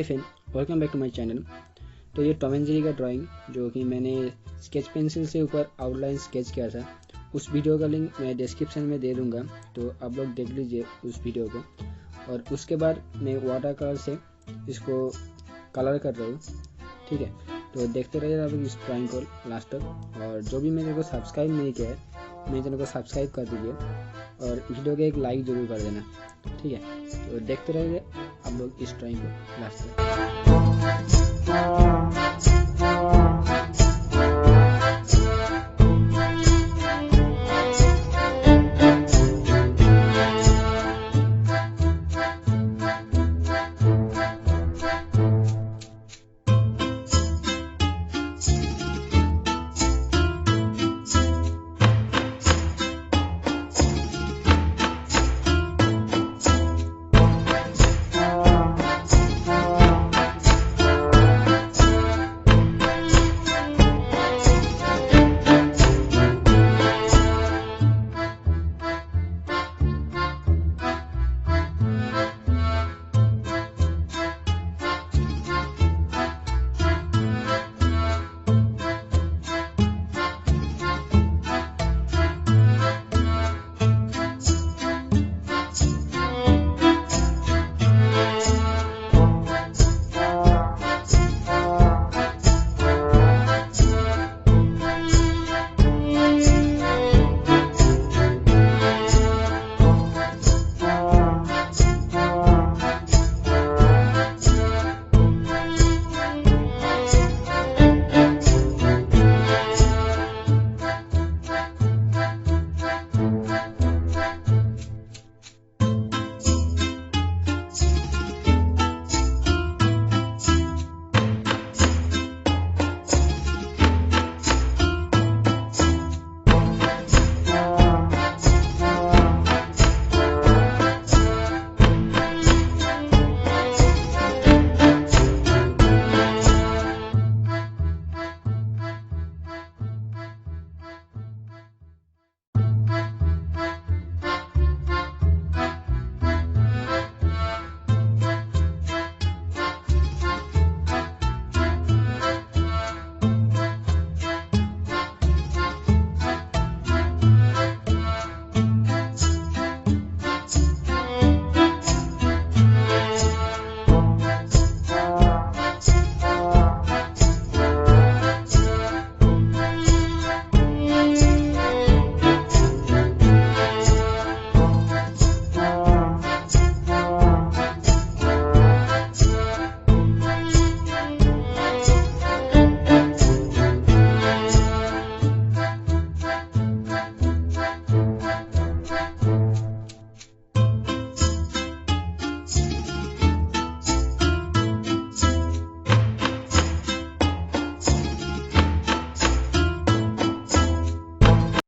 Friend, welcome back to my channel. तो ये Tom and Jerry का ड्राइंग जो कि मैंने स्केच पेंसिल से ऊपर आउटलाइन स्केच किया था, उस वीडियो का लिंक मैं डिस्क्रिप्शन में दे दूंगा, तो आप लोग देख लीजिए उस वीडियो को। और उसके बाद मैं वाटर कलर से इसको कलर कर रहा हूँ, ठीक है। तो देखते रहिए आप इस ड्राइंग को लास्ट तक। और जो भी मेरे को सब्सक्राइब नहीं किया है, मेरे चैनल को सब्सक्राइब कर दीजिए और वीडियो को एक लाइक जरूर कर देना, ठीक है। तो देखते रहिए आप लोग इस ड्राइंग को लास्ट तक।